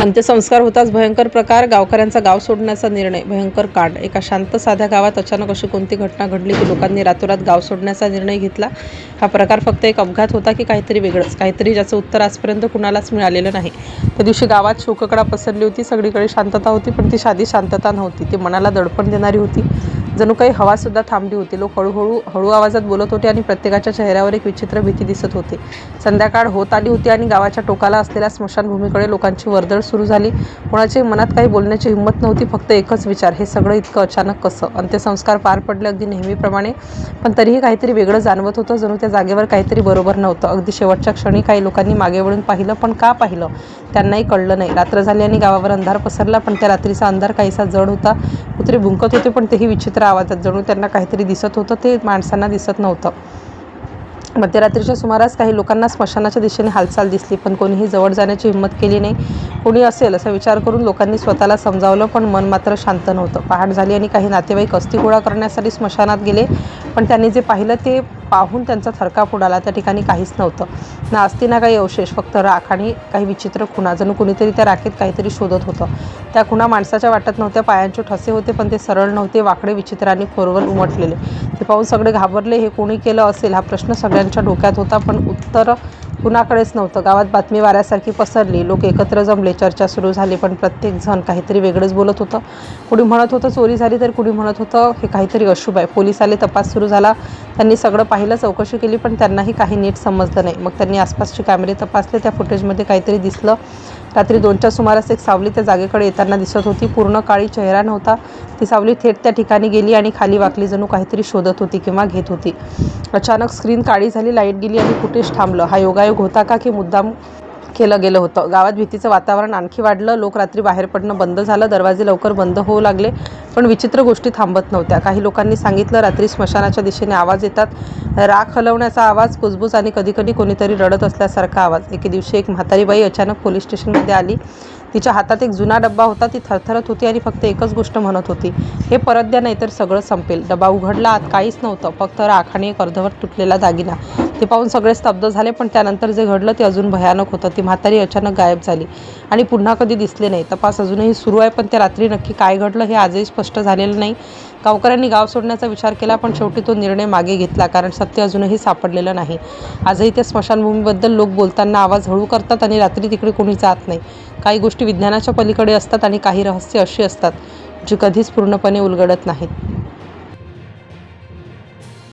अंत्यसंस्कार होताच भयंकर प्रकार. गावकऱ्यांचा गाव सोडण्याचा निर्णय. भयंकर कांड. एका शांत साध्या गावात अचानक अशी कोणती घटना घडली की लोकांनी रातोरात गाव सोडण्याचा निर्णय घेतला. हा प्रकार फक्त एक अपघात होता की काहीतरी वेगळंच, काहीतरी ज्याचं उत्तर आजपर्यंत कुणालाच मिळालेलं नाही. त्या दिवशी गावात शोककळा पसरली होती. सगळीकडे शांतता होती, पण ती साधी शांतता नव्हती. ती मनाला दडपण देणारी होती. जणू काही हवासुद्धा थांबली होती. लोक हळू आवाजात बोलत होते आणि प्रत्येकाच्या चेहऱ्यावर एक विचित्र भीती दिसत होती. संध्याकाळ होत आली होती आणि गावाच्या टोकाला असलेल्या स्मशानभूमीकडे लोकांची वर्दळ सुरू झाली. कोणाच्याही मनात काही बोलण्याची हिंमत नव्हती. फक्त एकच विचार, हे सगळं इतकं अचानक कसं? अंत्यसंस्कार पार पडले अगदी नेहमीप्रमाणे, पण तरीही काहीतरी वेगळं जाणवत होतं. जणू त्या जागेवर काहीतरी बरोबर नव्हतं. अगदी शेवटच्या क्षणी काही लोकांनी मागे वळून पाहिलं, पण का पाहिलं त्यांनाही कळलं नाही. रात्र झाली आणि गावावर अंधार पसरला, पण त्या रात्रीचा अंधार काहीसा जड होता. कुत्रे भुंकत होते, पण तेही विचित्र आवाजात. जणू त्यांना काहीतरी दिसत होतं, ते माणसांना दिसत नव्हतं. मध्यरात्रीच्या सुमारास काही लोकांना स्मशानाच्या दिशेने हालचाल दिसली, पण कोणीही जवळ जाण्याची हिंमत केली नाही. कोणी असेल असा विचार करून लोकांनी स्वतःला समजावलं, पण मन मात्र शांत नव्हतं. पहाट झाली आणि काही नातेवाईक अस्थी गोळा करण्यासाठी स्मशानात गेले, पण त्यांनी जे पाहिलं ते पाहून त्यांचा थरकाप उडाला. त्या ठिकाणी काहीच नव्हतं. ना अस्थी ना काही अवशेष, फक्त राख आणि काही विचित्र खुणा. जणू कुणीतरी त्या राखेत काहीतरी शोधत होतं. त्या खुणा माणसाच्या वाटत नव्हत्या. पायांचे ठसे होते, पण ते सरळ नव्हते, वाकडे, विचित्र आणि खोलवर उमटलेले. ते पाहून सगळे घाबरले. हे कोणी केलं असेल हा प्रश्न सगळ्यांच्या डोक्यात होता, पण उत्तर कुणाकडेच नव्हतं. गावात बातमी वाऱ्यासारखी पसरली. लोक एकत्र जमले. चर्चा सुरू झाली, पण प्रत्येक जण काहीतरी वेगळंच बोलत होतं. कुणी म्हणत होतं चोरी झाली, तर कुणी म्हणत होतं हे काहीतरी अशुभ आहे. पोलीस आले. तपास सुरू झाला. त्यांनी सगळं पाहिलं, चौकशी केली, पण त्यांनाही काही नीट समजलं नाही. मग त्यांनी आसपासचे कॅमेरे तपासले. त्या फुटेजमध्ये काहीतरी दिसलं. रात्री 2च्या सुमारास एक सावली त्या जागेकडे येताना दिसत होती. पूर्ण काळी, चेहरा नव्हता. ती सावली थेट त्या ठिकाणी गेली आणि खाली वाकली. जणू काहीतरी शोधत होती किंवा घेत होती. अचानक स्क्रीन काळी झाली, लाईट गेली आणि फुटेज थांबलं. हा योगायोग होता का की मुद्दाम केलं गेलं होतं? गावात भीतीचं वातावरण आणखी वाढलं. लोक रात्री बाहेर पडणं बंद झालं. दरवाजे लवकर बंद होऊ लागले, पण विचित्र गोष्टी थांबत नव्हत्या. काही लोकांनी सांगितलं रात्री स्मशानाच्या दिशेने आवाज येतात. राख हलवण्याचा आवाज, कुजबूज आणि कधीकधी कोणीतरी रडत असल्यासारखा आवाज. एके दिवशी एक म्हातारी बाई अचानक पोलीस स्टेशनमध्ये आली. तिच्या हातात एक जुना डब्बा होता. ती थरथरत होती आणि फक्त एकच गोष्ट म्हणत होती, हे परत द्या, नाहीतर सगळं संपेल. डबा उघडला. आत काहीच नव्हतं, फक्त राख आणि एक अर्धवट तुटलेला दागिना. ते पाहून सगळे स्तब्ध झाले, पण त्यानंतर जे घडलं ते अजून भयानक होतं. ती म्हातारी अचानक गायब झाली आणि पुन्हा कधी दिसले नाही. तपास अजूनही सुरू आहे, पण त्या रात्री नक्की काय घडलं हे आजही स्पष्ट झालेलं नाही. गावकऱ्यांनी गाव सोडण्याचा विचार केला, पण शेवटी तो निर्णय मागे घेतला, कारण सत्य अजूनही सापडलेलं नाही. आजही त्या स्मशानभूमीबद्दल लोक बोलताना आवाज हळू करतात आणि रात्री तिकडे कोणी जात नाही. काही गोष्टी विज्ञानाच्या पलीकडे असतात आणि काही रहस्य अशी असतात जी कधीच पूर्णपणे उलगडत नाहीत.